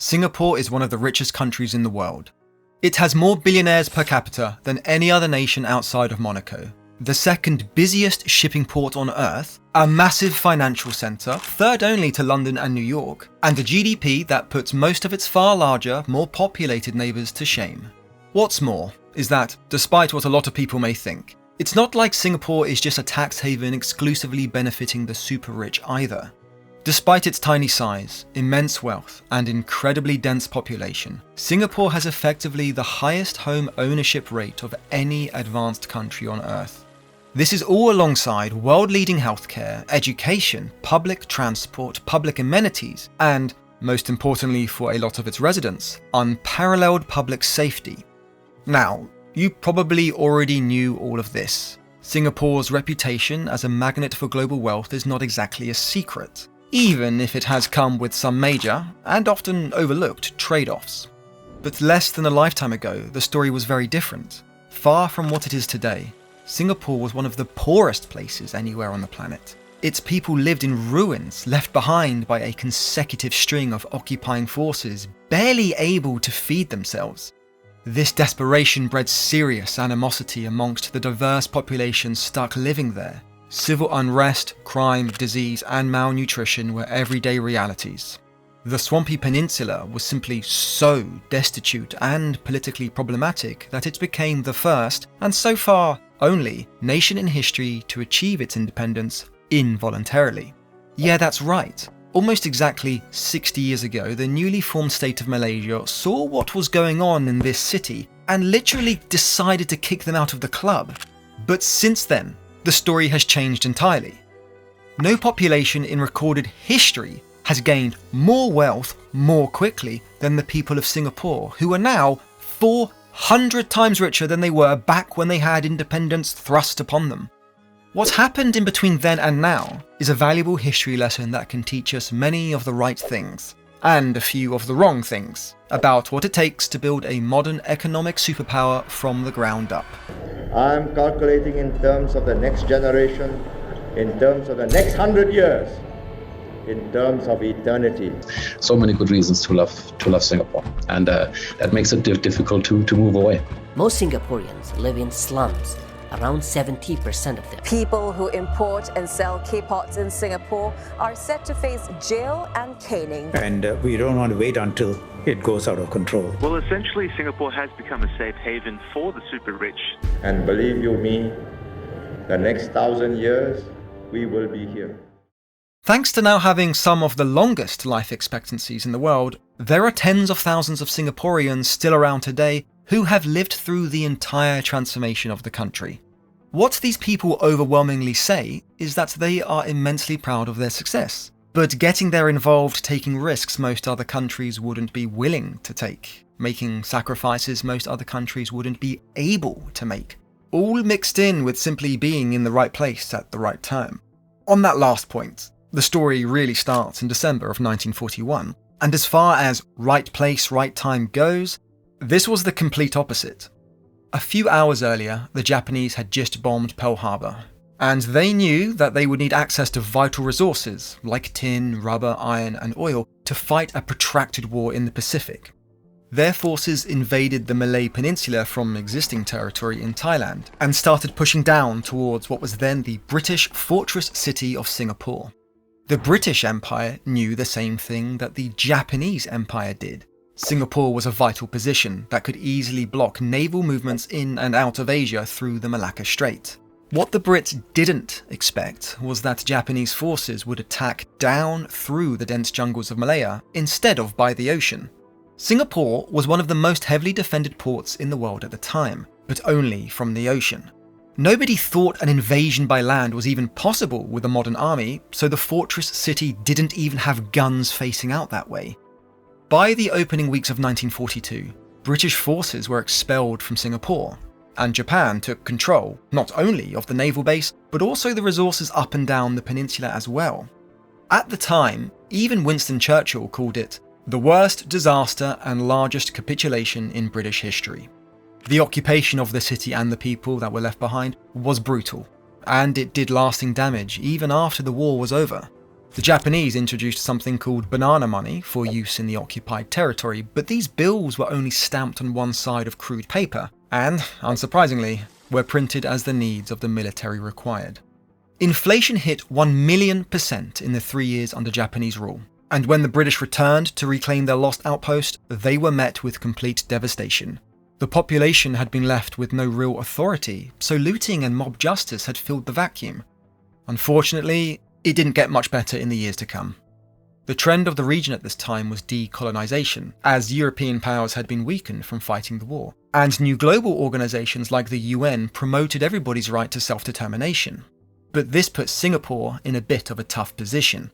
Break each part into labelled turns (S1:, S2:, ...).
S1: Singapore is one of the richest countries in the world. It has more billionaires per capita than any other nation outside of Monaco, the second busiest shipping port on Earth, a massive financial centre, third only to London and New York, and a GDP that puts most of its far larger, more populated neighbours to shame. What's more is that, despite what a lot of people may think, it's not like Singapore is just a tax haven exclusively benefiting the super rich either. Despite its tiny size, immense wealth, and incredibly dense population, Singapore has effectively the highest home ownership rate of any advanced country on Earth. This is all alongside world-leading healthcare, education, public transport, public amenities, and, most importantly for a lot of its residents, unparalleled public safety. Now, you probably already knew all of this. Singapore's reputation as a magnet for global wealth is not exactly a secret, even if it has come with some major, and often overlooked, trade-offs. But less than a lifetime ago, the story was very different. Far from what it is today, Singapore was one of the poorest places anywhere on the planet. Its people lived in ruins, left behind by a consecutive string of occupying forces, barely able to feed themselves. This desperation bred serious animosity amongst the diverse population stuck living there. Civil unrest, crime, disease, and malnutrition were everyday realities. The swampy peninsula was simply so destitute and politically problematic that it became the first, and so far only, nation in history to achieve its independence involuntarily. Yeah, that's right. Almost exactly 60 years ago, the newly formed state of Malaysia saw what was going on in this city and literally decided to kick them out of the club. But since then, the story has changed entirely. No population in recorded history has gained more wealth more quickly than the people of Singapore, who are now 400 times richer than they were back when they had independence thrust upon them. What happened in between then and now is a valuable history lesson that can teach us many of the right things, and a few of the wrong things, about what it takes to build a modern economic superpower from the ground up.
S2: I'm calculating in terms of the next generation, in terms of the next 100 years, in terms of eternity.
S3: So many good reasons to love Singapore, and that makes it difficult to move away.
S4: Most Singaporeans live in slums. Around 70% of them.
S5: People who import and sell K-pots in Singapore are set to face jail and caning.
S6: And we don't want to wait until it goes out of control.
S7: Well, essentially, Singapore has become a safe haven for the super rich.
S2: And believe you me, the next 1,000 years, we will be here.
S1: Thanks to now having some of the longest life expectancies in the world, there are tens of thousands of Singaporeans still around today who have lived through the entire transformation of the country. What these people overwhelmingly say is that they are immensely proud of their success, but getting there involved taking risks most other countries wouldn't be willing to take, making sacrifices most other countries wouldn't be able to make, all mixed in with simply being in the right place at the right time. On that last point, the story really starts in December of 1941, and as far as right place, right time goes, this was the complete opposite. A few hours earlier, the Japanese had just bombed Pearl Harbor, and they knew that they would need access to vital resources like tin, rubber, iron, and oil to fight a protracted war in the Pacific. Their forces invaded the Malay Peninsula from existing territory in Thailand and started pushing down towards what was then the British fortress city of Singapore. The British Empire knew the same thing that the Japanese Empire did. Singapore was a vital position that could easily block naval movements in and out of Asia through the Malacca Strait. What the Brits didn't expect was that Japanese forces would attack down through the dense jungles of Malaya instead of by the ocean. Singapore was one of the most heavily defended ports in the world at the time, but only from the ocean. Nobody thought an invasion by land was even possible with a modern army, so the fortress city didn't even have guns facing out that way. By the opening weeks of 1942, British forces were expelled from Singapore, and Japan took control not only of the naval base, but also the resources up and down the peninsula as well. At the time, even Winston Churchill called it the worst disaster and largest capitulation in British history. The occupation of the city and the people that were left behind was brutal, and it did lasting damage even after the war was over. The Japanese introduced something called banana money for use in the occupied territory, but these bills were only stamped on one side of crude paper, and, unsurprisingly, were printed as the needs of the military required. Inflation hit 1,000,000% in the 3 years under Japanese rule, and when the British returned to reclaim their lost outpost, they were met with complete devastation. The population had been left with no real authority, so looting and mob justice had filled the vacuum. Unfortunately, it didn't get much better in the years to come. The trend of the region at this time was decolonization, as European powers had been weakened from fighting the war, and new global organizations like the UN promoted everybody's right to self-determination. But this put Singapore in a bit of a tough position.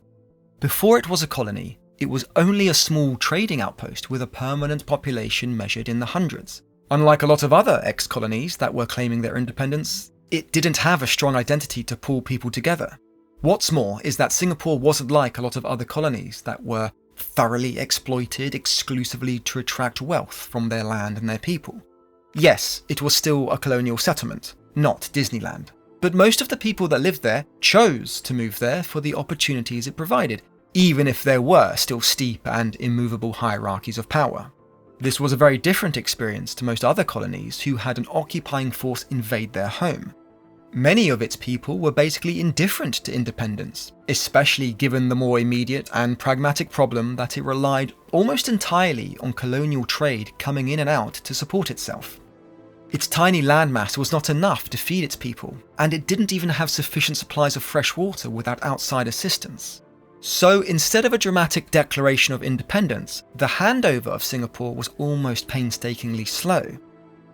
S1: Before it was a colony, it was only a small trading outpost with a permanent population measured in the hundreds. Unlike a lot of other ex-colonies that were claiming their independence, it didn't have a strong identity to pull people together. What's more is that Singapore wasn't like a lot of other colonies that were thoroughly exploited exclusively to attract wealth from their land and their people. Yes, it was still a colonial settlement, not Disneyland, but most of the people that lived there chose to move there for the opportunities it provided, even if there were still steep and immovable hierarchies of power. This was a very different experience to most other colonies who had an occupying force invade their home. Many of its people were basically indifferent to independence, especially given the more immediate and pragmatic problem that it relied almost entirely on colonial trade coming in and out to support itself. Its tiny landmass was not enough to feed its people, and it didn't even have sufficient supplies of fresh water without outside assistance. So instead of a dramatic declaration of independence, the handover of Singapore was almost painstakingly slow.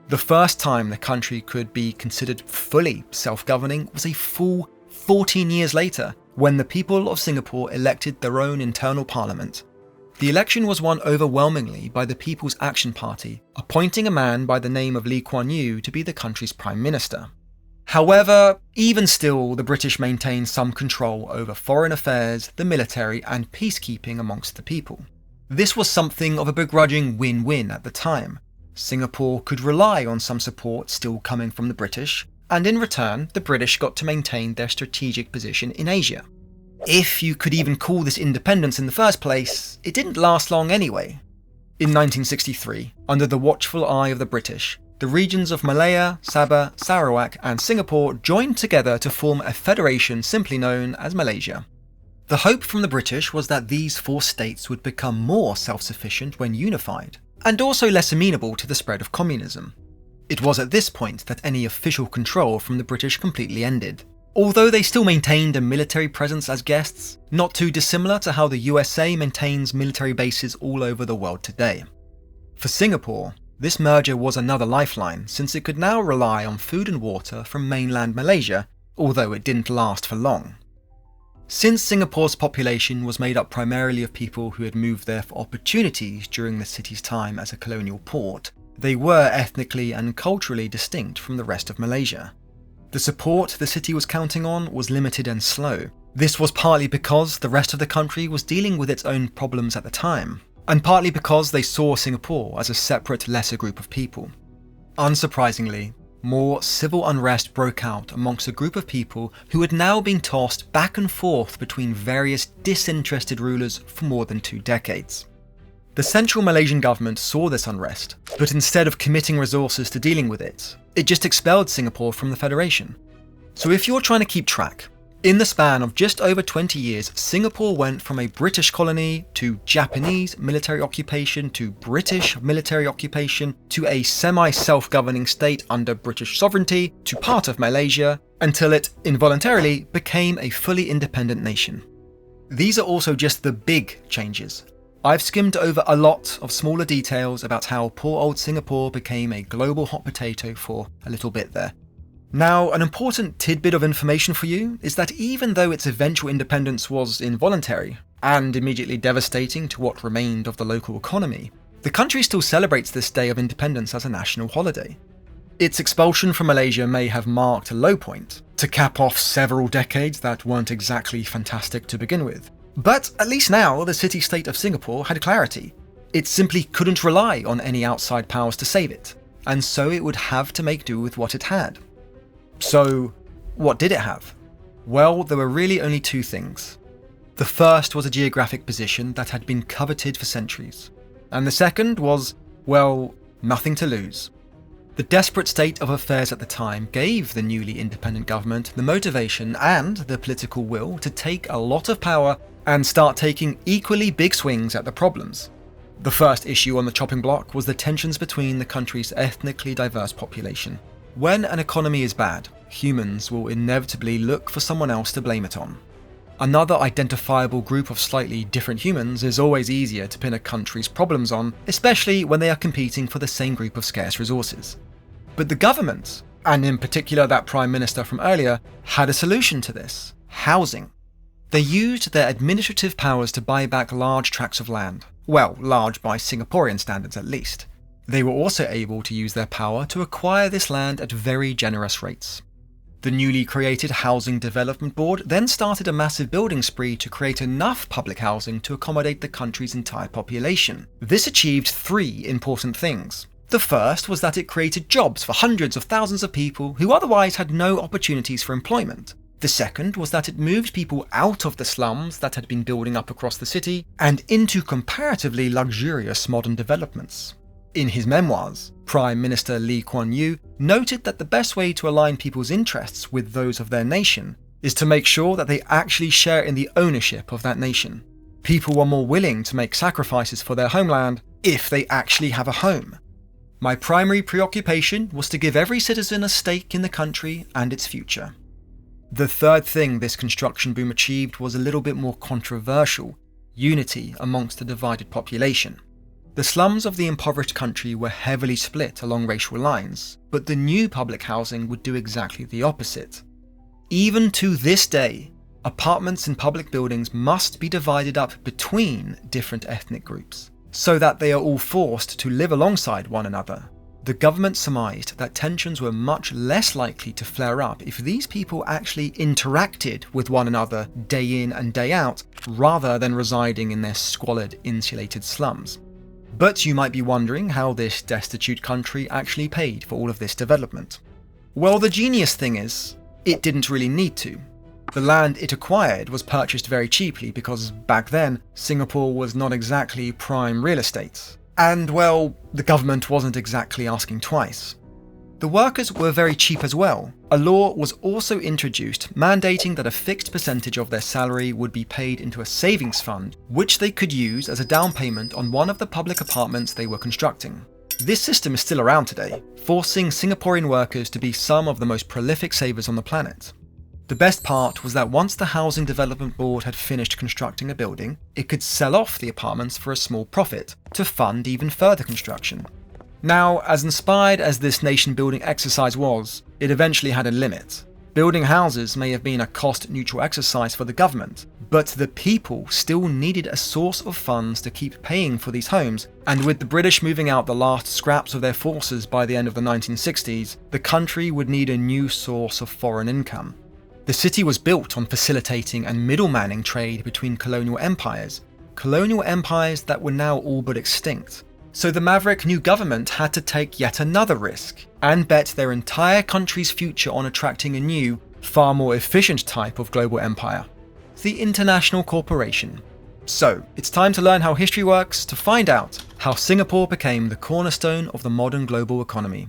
S1: The first time the country could be considered fully self-governing was a full 14 years later, when the people of Singapore elected their own internal parliament. The election was won overwhelmingly by the People's Action Party, appointing a man by the name of Lee Kuan Yew to be the country's prime minister. However, even still, the British maintained some control over foreign affairs, the military, and peacekeeping amongst the people. This was something of a begrudging win-win at the time. Singapore could rely on some support still coming from the British, and in return, the British got to maintain their strategic position in Asia. If you could even call this independence in the first place, it didn't last long anyway. In 1963, under the watchful eye of the British, the regions of Malaya, Sabah, Sarawak, and Singapore joined together to form a federation simply known as Malaysia. The hope from the British was that these 4 states would become more self-sufficient when unified, and also less amenable to the spread of communism. It was at this point that any official control from the British completely ended, although they still maintained a military presence as guests, not too dissimilar to how the USA maintains military bases all over the world today. For Singapore, this merger was another lifeline, since it could now rely on food and water from mainland Malaysia, although it didn't last for long. Since Singapore's population was made up primarily of people who had moved there for opportunities during the city's time as a colonial port, they were ethnically and culturally distinct from the rest of Malaysia. The support the city was counting on was limited and slow. This was partly because the rest of the country was dealing with its own problems at the time, and partly because they saw Singapore as a separate, lesser group of people. Unsurprisingly, more civil unrest broke out amongst a group of people who had now been tossed back and forth between various disinterested rulers for more than 2 decades. The central Malaysian government saw this unrest, but instead of committing resources to dealing with it, it just expelled Singapore from the Federation. So if you're trying to keep track, in the span of just over 20 years, Singapore went from a British colony to Japanese military occupation to British military occupation to a semi-self-governing state under British sovereignty to part of Malaysia, until it involuntarily became a fully independent nation. These are also just the big changes. I've skimmed over a lot of smaller details about how poor old Singapore became a global hot potato for a little bit there. Now, an important tidbit of information for you is that even though its eventual independence was involuntary, and immediately devastating to what remained of the local economy, the country still celebrates this day of independence as a national holiday. Its expulsion from Malaysia may have marked a low point, to cap off several decades that weren't exactly fantastic to begin with. But at least now, the city-state of Singapore had clarity. It simply couldn't rely on any outside powers to save it, and so it would have to make do with what it had. So, what did it have? Well, there were really only 2 things. The first was a geographic position that had been coveted for centuries, and the second was, well, nothing to lose. The desperate state of affairs at the time gave the newly independent government the motivation and the political will to take a lot of power and start taking equally big swings at the problems. The first issue on the chopping block was the tensions between the country's ethnically diverse population. When an economy is bad, humans will inevitably look for someone else to blame it on. Another identifiable group of slightly different humans is always easier to pin a country's problems on, especially when they are competing for the same group of scarce resources. But the government, and in particular that Prime Minister from earlier, had a solution to this: housing. They used their administrative powers to buy back large tracts of land. Well, large by Singaporean standards at least. They were also able to use their power to acquire this land at very generous rates. The newly created Housing Development Board then started a massive building spree to create enough public housing to accommodate the country's entire population. This achieved 3 important things. The first was that it created jobs for hundreds of thousands of people who otherwise had no opportunities for employment. The second was that it moved people out of the slums that had been building up across the city and into comparatively luxurious modern developments. In his memoirs, Prime Minister Lee Kuan Yew noted that the best way to align people's interests with those of their nation is to make sure that they actually share in the ownership of that nation. People are more willing to make sacrifices for their homeland if they actually have a home. My primary preoccupation was to give every citizen a stake in the country and its future. The third thing this construction boom achieved was a little bit more controversial: unity amongst the divided population. The slums of the impoverished country were heavily split along racial lines, but the new public housing would do exactly the opposite. Even to this day, apartments in public buildings must be divided up between different ethnic groups, so that they are all forced to live alongside one another. The government surmised that tensions were much less likely to flare up if these people actually interacted with one another day in and day out, rather than residing in their squalid, insulated slums. But you might be wondering how this destitute country actually paid for all of this development. Well, the genius thing is, it didn't really need to. The land it acquired was purchased very cheaply because back then, Singapore was not exactly prime real estate. And well, the government wasn't exactly asking twice. The workers were very cheap as well. A law was also introduced mandating that a fixed percentage of their salary would be paid into a savings fund, which they could use as a down payment on one of the public apartments they were constructing. This system is still around today, forcing Singaporean workers to be some of the most prolific savers on the planet. The best part was that once the Housing Development Board had finished constructing a building, it could sell off the apartments for a small profit to fund even further construction. Now, as inspired as this nation-building exercise was, it eventually had a limit. Building houses may have been a cost-neutral exercise for the government, but the people still needed a source of funds to keep paying for these homes, and with the British moving out the last scraps of their forces by the end of the 1960s, the country would need a new source of foreign income. The city was built on facilitating and middlemaning trade between colonial empires that were now all but extinct. So the maverick new government had to take yet another risk and bet their entire country's future on attracting a new, far more efficient type of global empire: the international corporation. So it's time to learn how history works to find out how Singapore became the cornerstone of the modern global economy.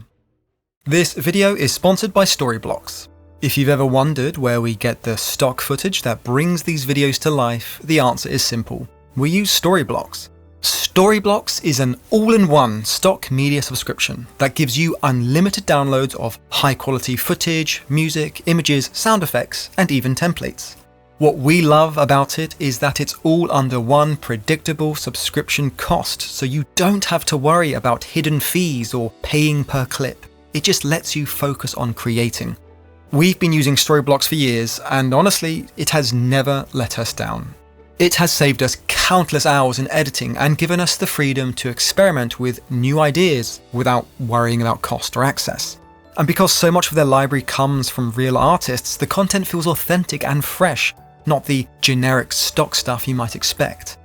S1: This video is sponsored by Storyblocks. If you've ever wondered where we get the stock footage that brings these videos to life, the answer is simple. We use Storyblocks. Storyblocks is an all-in-one stock media subscription that gives you unlimited downloads of high-quality footage, music, images, sound effects, and even templates. What we love about it is that it's all under one predictable subscription cost, so you don't have to worry about hidden fees or paying per clip. It just lets you focus on creating. We've been using Storyblocks for years, and honestly, it has never let us down. It has saved us countless hours in editing and given us the freedom to experiment with new ideas without worrying about cost or access. And because so much of their library comes from real artists, the content feels authentic and fresh, not the generic stock stuff you might expect.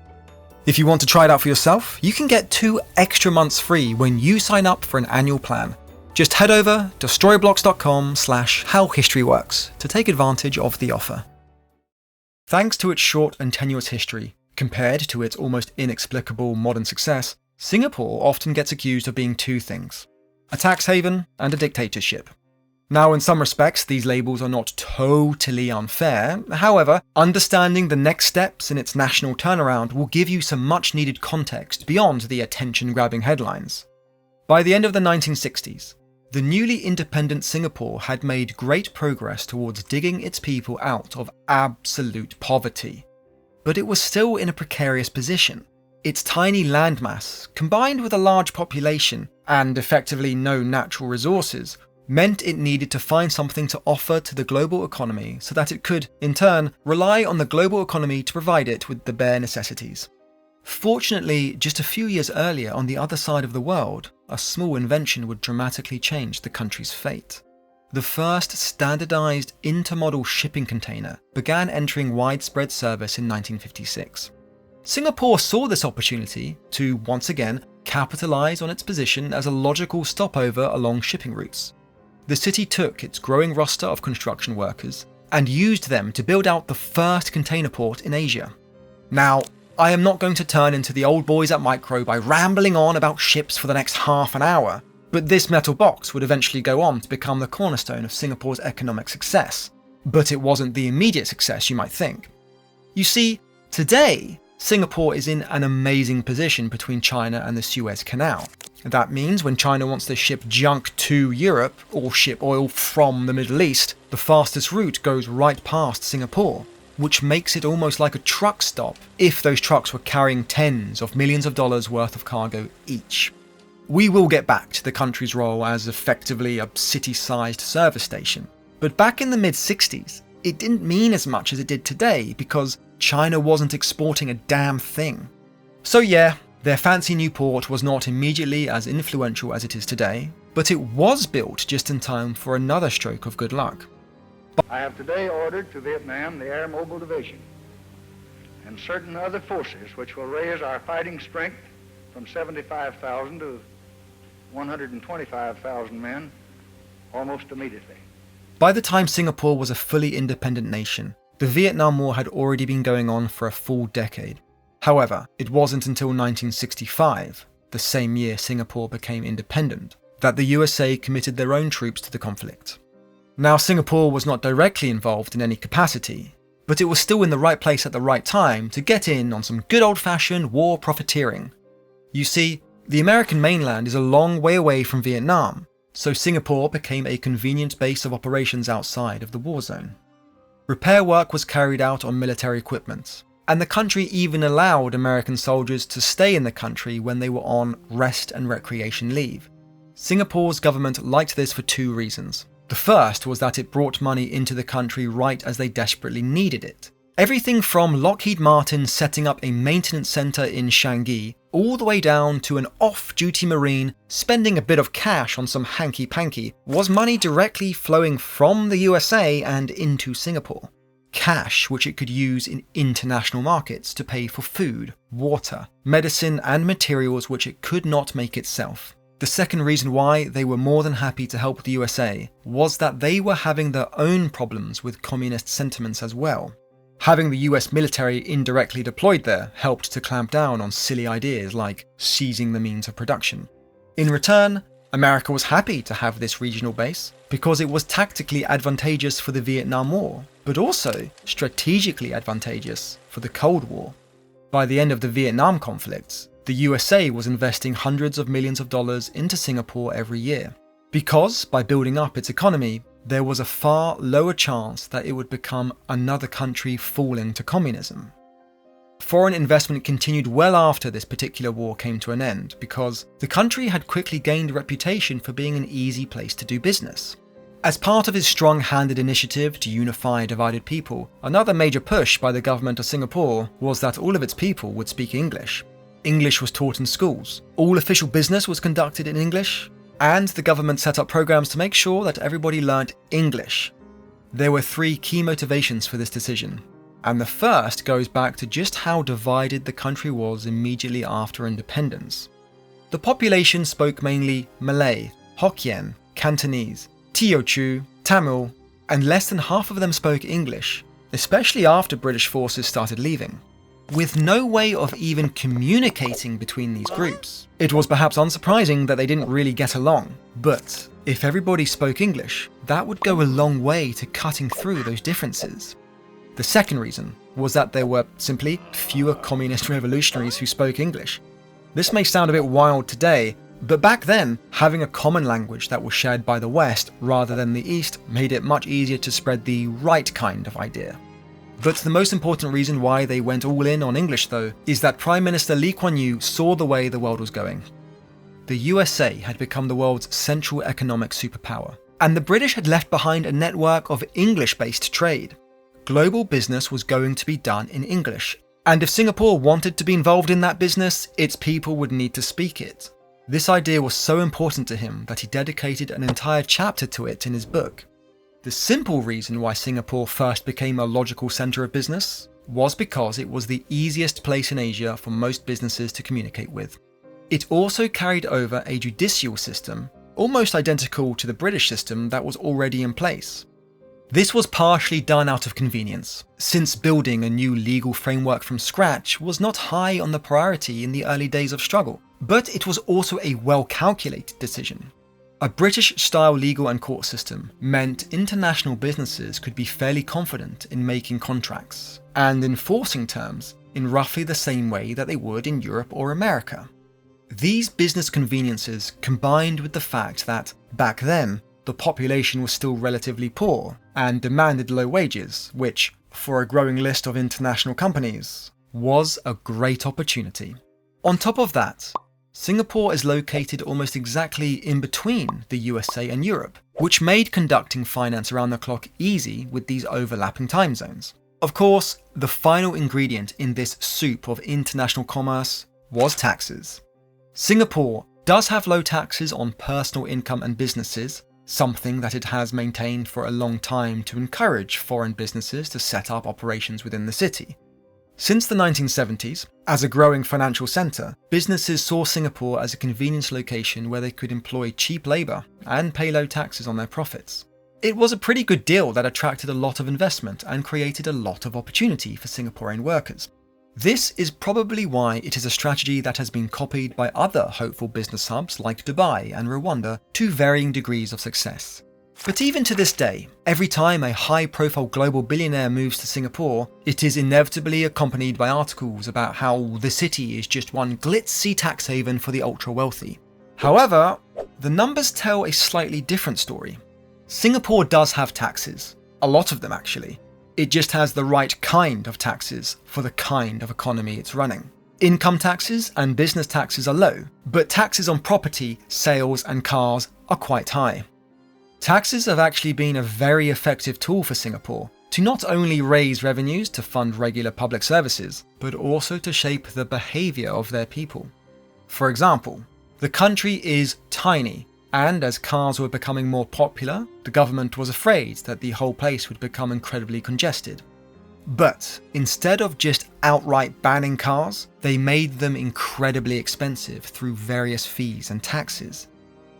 S1: If you want to try it out for yourself, you can get 2 extra months free when you sign up for an annual plan. Just head over to storyblocks.com/howhistoryworks to take advantage of the offer. Thanks to its short and tenuous history, compared to its almost inexplicable modern success, Singapore often gets accused of being two things: a tax haven and a dictatorship. Now, in some respects, these labels are not totally unfair. However, understanding the next steps in its national turnaround will give you some much needed context beyond the attention-grabbing headlines. By the end of the 1960s, the newly independent Singapore had made great progress towards digging its people out of absolute poverty. But it was still in a precarious position. Its tiny landmass, combined with a large population and effectively no natural resources, meant it needed to find something to offer to the global economy so that it could, in turn, rely on the global economy to provide it with the bare necessities. Fortunately, just a few years earlier on the other side of the world, a small invention would dramatically change the country's fate. The first standardized intermodal shipping container began entering widespread service in 1956. Singapore saw this opportunity to, once again, capitalize on its position as a logical stopover along shipping routes. The city took its growing roster of construction workers and used them to build out the first container port in Asia. Now, I am not going to turn into the old boys at Micro by rambling on about ships for the next half an hour, but this metal box would eventually go on to become the cornerstone of Singapore's economic success. But it wasn't the immediate success you might think. You see, today, Singapore is in an amazing position between China and the Suez Canal. That means when China wants to ship junk to Europe or ship oil from the Middle East, the fastest route goes right past Singapore, which makes it almost like a truck stop if those trucks were carrying tens of millions of dollars worth of cargo each. We will get back to the country's role as effectively a city-sized service station, but back in the mid-60s, it didn't mean as much as it did today because China wasn't exporting a damn thing. So yeah, their fancy new port was not immediately as influential as it is today, but it was built just in time for another stroke of good luck.
S8: I have today ordered to Vietnam the Air Mobile Division and certain other forces which will raise our fighting strength from 75,000 to 125,000 men almost immediately.
S1: By the time Singapore was a fully independent nation, the Vietnam War had already been going on for a full decade. However, it wasn't until 1965, the same year Singapore became independent, that the USA committed their own troops to the conflict. Now, Singapore was not directly involved in any capacity, but it was still in the right place at the right time to get in on some good old-fashioned war profiteering. You see, the American mainland is a long way away from Vietnam, so Singapore became a convenient base of operations outside of the war zone. Repair work was carried out on military equipment, and the country even allowed American soldiers to stay in the country when they were on rest and recreation leave. Singapore's government liked this for two reasons. The first was that it brought money into the country right as they desperately needed it. Everything from Lockheed Martin setting up a maintenance centre in Changi, all the way down to an off-duty Marine spending a bit of cash on some hanky-panky, was money directly flowing from the USA and into Singapore. Cash which it could use in international markets to pay for food, water, medicine and materials which it could not make itself. The second reason why they were more than happy to help the USA was that they were having their own problems with communist sentiments as well. Having the US military indirectly deployed there helped to clamp down on silly ideas like seizing the means of production. In return, America was happy to have this regional base because it was tactically advantageous for the Vietnam War, but also strategically advantageous for the Cold War. By the end of the Vietnam conflict, the USA was investing hundreds of millions of dollars into Singapore every year, because by building up its economy, there was a far lower chance that it would become another country falling to communism. Foreign investment continued well after this particular war came to an end, because the country had quickly gained a reputation for being an easy place to do business. As part of its strong-handed initiative to unify a divided people, another major push by the government of Singapore was that all of its people would speak English. English was taught in schools, all official business was conducted in English, and the government set up programs to make sure that everybody learnt English. There were three key motivations for this decision, and the first goes back to just how divided the country was immediately after independence. The population spoke mainly Malay, Hokkien, Cantonese, Teochew, Tamil, and less than half of them spoke English, especially after British forces started leaving. With no way of even communicating between these groups, it was perhaps unsurprising that they didn't really get along. But if everybody spoke English, that would go a long way to cutting through those differences. The second reason was that there were simply fewer communist revolutionaries who spoke English. This may sound a bit wild today, but back then, having a common language that was shared by the West rather than the East made it much easier to spread the right kind of idea. But the most important reason why they went all in on English, though, is that Prime Minister Lee Kuan Yew saw the way the world was going. The USA had become the world's central economic superpower, and the British had left behind a network of English-based trade. Global business was going to be done in English, and if Singapore wanted to be involved in that business, its people would need to speak it. This idea was so important to him that he dedicated an entire chapter to it in his book. The simple reason why Singapore first became a logical centre of business was because it was the easiest place in Asia for most businesses to communicate with. It also carried over a judicial system, almost identical to the British system that was already in place. This was partially done out of convenience, since building a new legal framework from scratch was not high on the priority in the early days of struggle, but it was also a well-calculated decision. A British-style legal and court system meant international businesses could be fairly confident in making contracts and enforcing terms in roughly the same way that they would in Europe or America. These business conveniences combined with the fact that, back then, the population was still relatively poor and demanded low wages, which, for a growing list of international companies, was a great opportunity. On top of that, Singapore is located almost exactly in between the USA and Europe, which made conducting finance around the clock easy with these overlapping time zones. Of course, the final ingredient in this soup of international commerce was taxes. Singapore does have low taxes on personal income and businesses, something that it has maintained for a long time to encourage foreign businesses to set up operations within the city. Since the 1970s, as a growing financial centre, businesses saw Singapore as a convenience location where they could employ cheap labour and pay low taxes on their profits. It was a pretty good deal that attracted a lot of investment and created a lot of opportunity for Singaporean workers. This is probably why it is a strategy that has been copied by other hopeful business hubs like Dubai and Rwanda to varying degrees of success. But even to this day, every time a high-profile global billionaire moves to Singapore, it is inevitably accompanied by articles about how the city is just one glitzy tax haven for the ultra-wealthy. However, the numbers tell a slightly different story. Singapore does have taxes, a lot of them actually. It just has the right kind of taxes for the kind of economy it's running. Income taxes and business taxes are low, but taxes on property, sales and cars are quite high. Taxes have actually been a very effective tool for Singapore to not only raise revenues to fund regular public services, but also to shape the behaviour of their people. For example, the country is tiny, and as cars were becoming more popular, the government was afraid that the whole place would become incredibly congested. But instead of just outright banning cars, they made them incredibly expensive through various fees and taxes.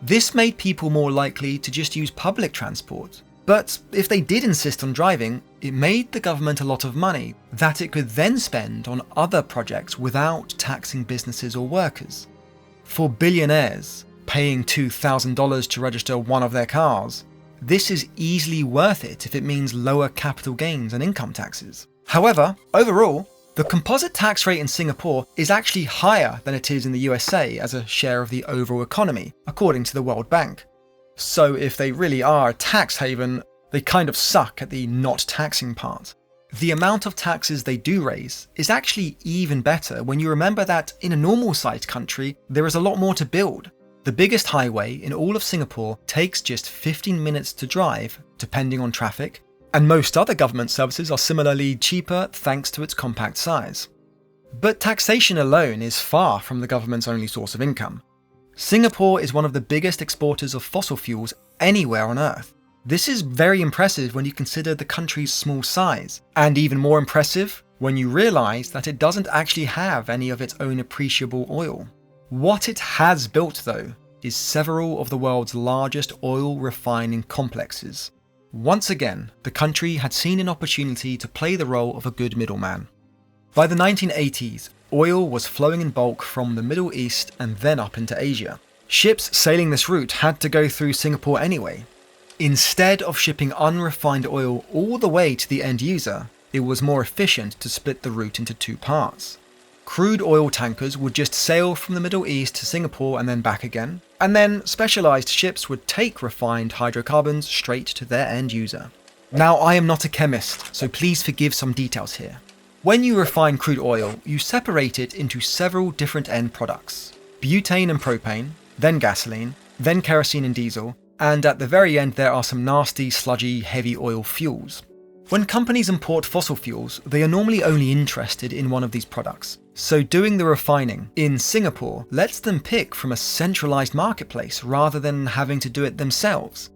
S1: This made people more likely to just use public transport. But if they did insist on driving, it made the government a lot of money that it could then spend on other projects without taxing businesses or workers. For billionaires, paying $2,000 to register one of their cars, this is easily worth it if it means lower capital gains and income taxes. However, overall, the composite tax rate in Singapore is actually higher than it is in the USA as a share of the overall economy, according to the World Bank. So if they really are a tax haven, they kind of suck at the not taxing part. The amount of taxes they do raise is actually even better when you remember that in a normal-sized country, there is a lot more to build. The biggest highway in all of Singapore takes just 15 minutes to drive, depending on traffic, and most other government services are similarly cheaper thanks to its compact size. But taxation alone is far from the government's only source of income. Singapore is one of the biggest exporters of fossil fuels anywhere on Earth. This is very impressive when you consider the country's small size, and even more impressive when you realise that it doesn't actually have any of its own appreciable oil. What it has built, though, is several of the world's largest oil refining complexes. Once again, the country had seen an opportunity to play the role of a good middleman. By the 1980s, oil was flowing in bulk from the Middle East and then up into Asia. Ships sailing this route had to go through Singapore anyway. Instead of shipping unrefined oil all the way to the end user, it was more efficient to split the route into two parts. Crude oil tankers would just sail from the Middle East to Singapore and then back again, and then specialised ships would take refined hydrocarbons straight to their end user. Now, I am not a chemist, so please forgive some details here. When you refine crude oil, you separate it into several different end products: butane and propane, then gasoline, then kerosene and diesel, and at the very end there are some nasty, sludgy, heavy oil fuels. When companies import fossil fuels, they are normally only interested in one of these products, so doing the refining in Singapore lets them pick from a centralised marketplace rather than having to do it themselves.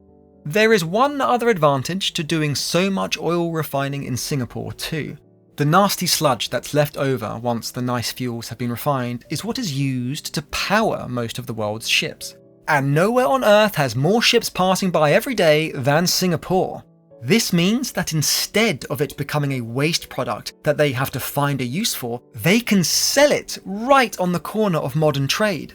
S1: There is one other advantage to doing so much oil refining in Singapore too. The nasty sludge that's left over once the nice fuels have been refined is what is used to power most of the world's ships. And nowhere on Earth has more ships passing by every day than Singapore. This means that instead of it becoming a waste product that they have to find a use for, they can sell it right on the corner of modern trade.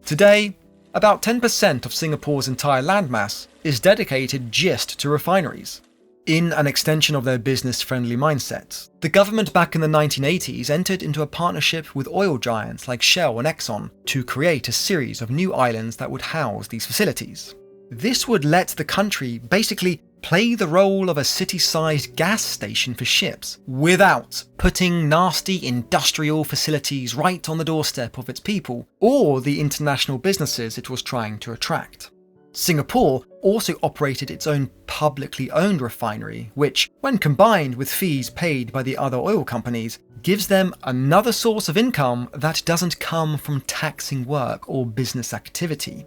S1: Today, about 10% of Singapore's entire landmass is dedicated just to refineries. In an extension of their business-friendly mindset, the government back in the 1980s entered into a partnership with oil giants like Shell and Exxon to create a series of new islands that would house these facilities. This would let the country basically play the role of a city-sized gas station for ships without putting nasty industrial facilities right on the doorstep of its people or the international businesses it was trying to attract. Singapore also operated its own publicly owned refinery, which, when combined with fees paid by the other oil companies, gives them another source of income that doesn't come from taxing work or business activity.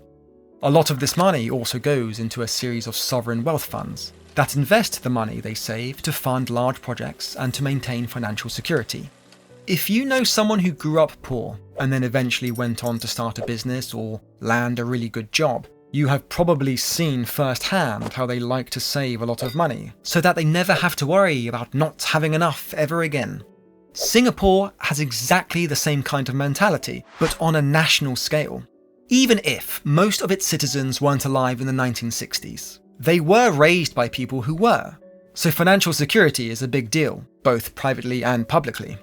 S1: A lot of this money also goes into a series of sovereign wealth funds that invest the money they save to fund large projects and to maintain financial security. If you know someone who grew up poor and then eventually went on to start a business or land a really good job, you have probably seen firsthand how they like to save a lot of money so that they never have to worry about not having enough ever again. Singapore has exactly the same kind of mentality, but on a national scale. Even if most of its citizens weren't alive in the 1960s, they were raised by people who were, so financial security is a big deal, both privately and publicly.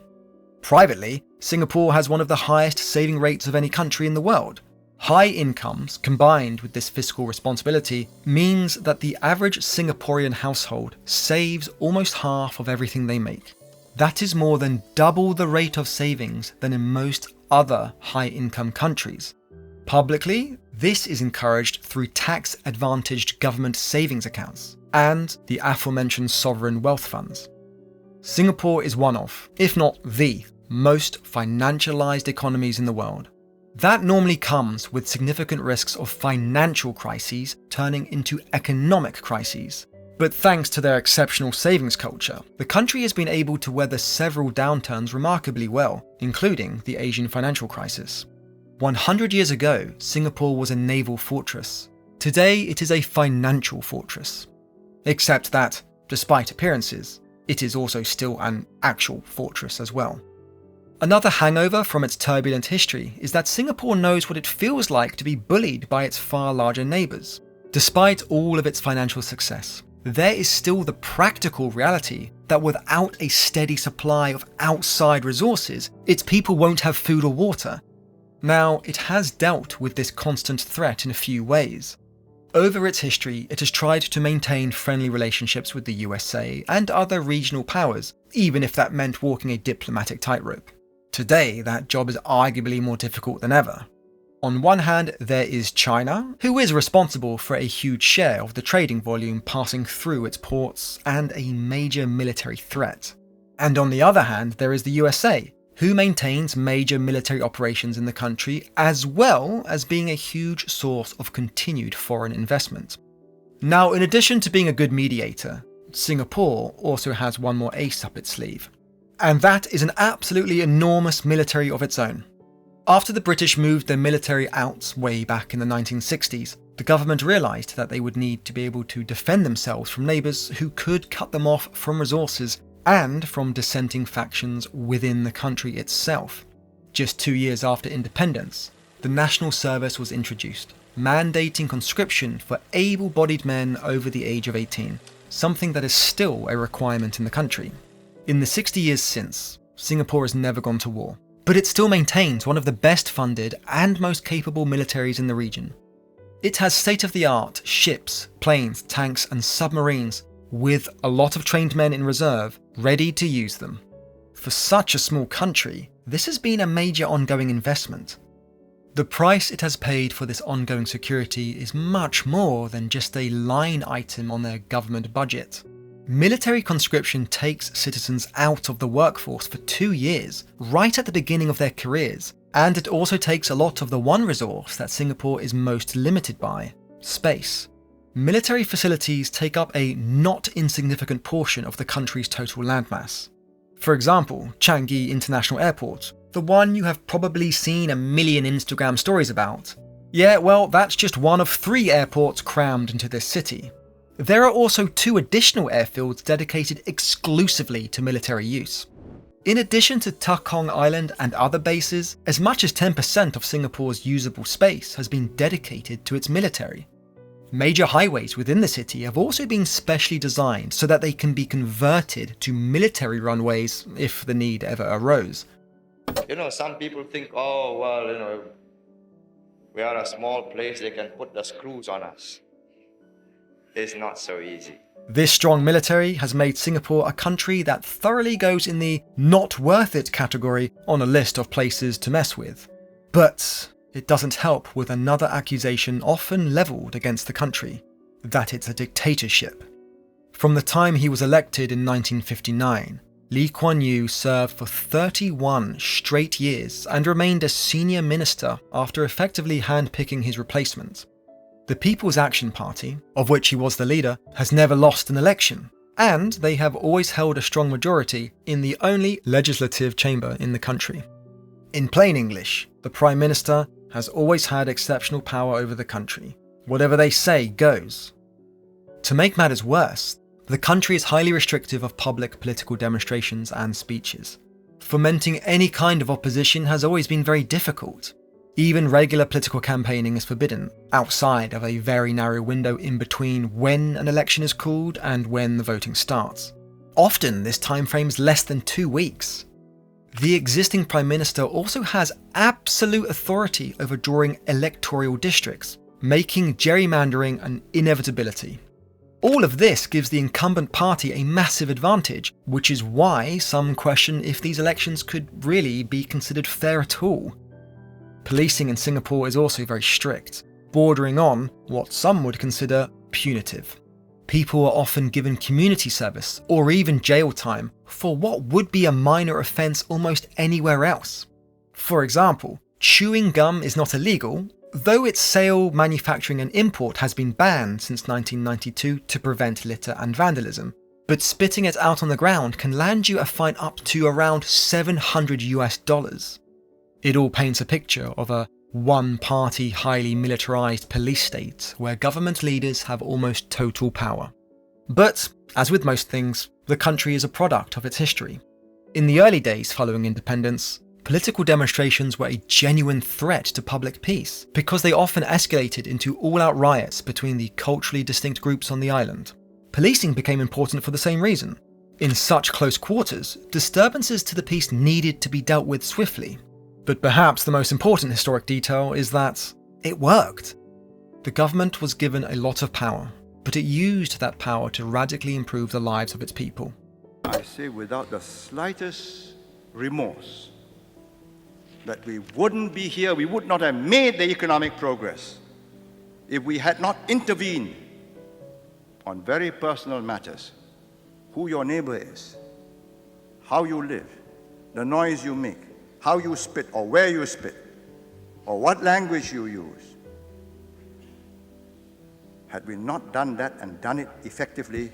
S1: Privately, Singapore has one of the highest saving rates of any country in the world. High incomes combined with this fiscal responsibility means that the average Singaporean household saves almost half of everything they make. That is more than double the rate of savings than in most other high-income countries. Publicly, this is encouraged through tax-advantaged government savings accounts and the aforementioned sovereign wealth funds. Singapore is one of, if not the, most financialized economies in the world. That normally comes with significant risks of financial crises turning into economic crises. But thanks to their exceptional savings culture, the country has been able to weather several downturns remarkably well, including the Asian financial crisis. 100 years ago, Singapore was a naval fortress. Today, it is a financial fortress. Except that, despite appearances, it is also still an actual fortress as well. Another hangover from its turbulent history is that Singapore knows what it feels like to be bullied by its far larger neighbours. Despite all of its financial success, there is still the practical reality that without a steady supply of outside resources, its people won't have food or water. Now, it has dealt with this constant threat in a few ways. Over its history, it has tried to maintain friendly relationships with the USA and other regional powers, even if that meant walking a diplomatic tightrope. Today, that job is arguably more difficult than ever. On one hand, there is China, who is responsible for a huge share of the trading volume passing through its ports and a major military threat. And on the other hand, there is the USA, who maintains major military operations in the country, as well as being a huge source of continued foreign investment. Now, in addition to being a good mediator, Singapore also has one more ace up its sleeve. And that is an absolutely enormous military of its own. After the British moved their military out way back in the 1960s, The government realised that they would need to be able to defend themselves from neighbours who could cut them off from resources and from dissenting factions within the country itself. Just 2 years after independence, the national service was introduced, mandating conscription for able-bodied men over the age of 18, something that is still a requirement in the country. In the 60 years since, Singapore has never gone to war, but it still maintains one of the best funded and most capable militaries in the region. It has state-of-the-art ships, planes, tanks and submarines, with a lot of trained men in reserve, ready to use them. For such a small country, this has been a major ongoing investment. The price it has paid for this ongoing security is much more than just a line item on their government budget. Military conscription takes citizens out of the workforce for 2 years, right at the beginning of their careers, and it also takes a lot of the one resource that Singapore is most limited by: space. Military facilities take up a not insignificant portion of the country's total landmass. For example, Changi International Airport, the one you have probably seen a million Instagram stories about. Yeah, well, that's just one of 3 airports crammed into this city. There are also 2 additional airfields dedicated exclusively to military use. In addition to Takong Island and other bases, as much as 10% of Singapore's usable space has been dedicated to its military. Major highways within the city have also been specially designed so that they can be converted to military runways if the need ever arose.
S2: Some people think, oh, well, we are a small place, they can put the screws on us. It's not so easy.
S1: This strong military has made Singapore a country that thoroughly goes in the not worth it category on a list of places to mess with. But it doesn't help with another accusation often levelled against the country, that it's a dictatorship. From the time he was elected in 1959, Lee Kuan Yew served for 31 straight years and remained a senior minister after effectively handpicking his replacement. The People's Action Party, of which he was the leader, has never lost an election, and they have always held a strong majority in the only legislative chamber in the country. In plain English, the Prime Minister has always had exceptional power over the country. Whatever they say goes. To make matters worse, the country is highly restrictive of public political demonstrations and speeches. Fomenting any kind of opposition has always been very difficult. Even regular political campaigning is forbidden, outside of a very narrow window in between when an election is called and when the voting starts. Often this time frame is less than 2 weeks. The existing Prime Minister also has absolute authority over drawing electoral districts, making gerrymandering an inevitability. All of this gives the incumbent party a massive advantage, which is why some question if these elections could really be considered fair at all. Policing in Singapore is also very strict, bordering on what some would consider punitive. People are often given community service or even jail time for what would be a minor offence almost anywhere else. For example, chewing gum is not illegal, though its sale, manufacturing and import has been banned since 1992 to prevent litter and vandalism. But spitting it out on the ground can land you a fine up to around $700. It all paints a picture of a one-party, highly militarised police state where government leaders have almost total power. But, as with most things, the country is a product of its history. In the early days following independence, political demonstrations were a genuine threat to public peace because they often escalated into all-out riots between the culturally distinct groups on the island. Policing became important for the same reason. In such close quarters, disturbances to the peace needed to be dealt with swiftly. But perhaps the most important historic detail is that it worked. The government was given a lot of power, but it used that power to radically improve the lives of its people.
S9: I say without the slightest remorse that we wouldn't be here, we would not have made the economic progress if we had not intervened on very personal matters. Who your neighbor is, how you live, the noise you make, how you spit or where you spit, or what language you use. Had we not done that and done it effectively,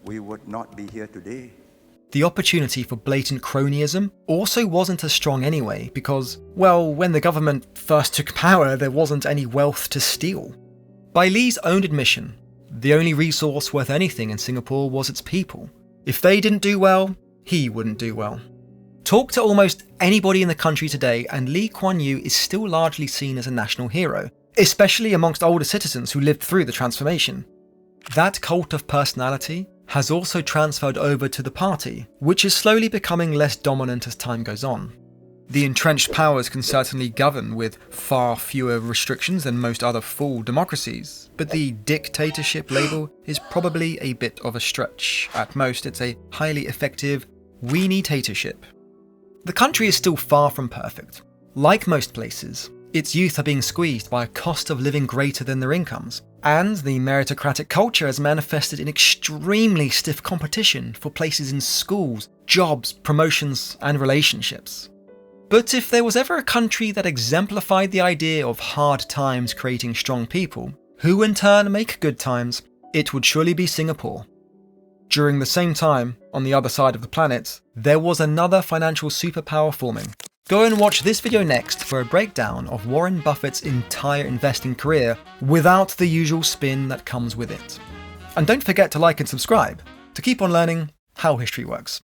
S9: we would not be here today.
S1: The opportunity for blatant cronyism also wasn't as strong anyway because, well, when the government first took power, there wasn't any wealth to steal. By Lee's own admission, the only resource worth anything in Singapore was its people. If they didn't do well, he wouldn't do well. Talk to almost anybody in the country today and Lee Kuan Yew is still largely seen as a national hero, especially amongst older citizens who lived through the transformation. That cult of personality has also transferred over to the party, which is slowly becoming less dominant as time goes on. The entrenched powers can certainly govern with far fewer restrictions than most other full democracies, but the dictatorship label is probably a bit of a stretch. At most, it's a highly effective we-need-tatorship. The country is still far from perfect. Like most places, its youth are being squeezed by a cost of living greater than their incomes, and the meritocratic culture has manifested in extremely stiff competition for places in schools, jobs, promotions, and relationships. But if there was ever a country that exemplified the idea of hard times creating strong people, who in turn make good times, it would surely be Singapore. During the same time, on the other side of the planet, there was another financial superpower forming. Go and watch this video next for a breakdown of Warren Buffett's entire investing career without the usual spin that comes with it. And don't forget to like and subscribe to keep on learning how history works.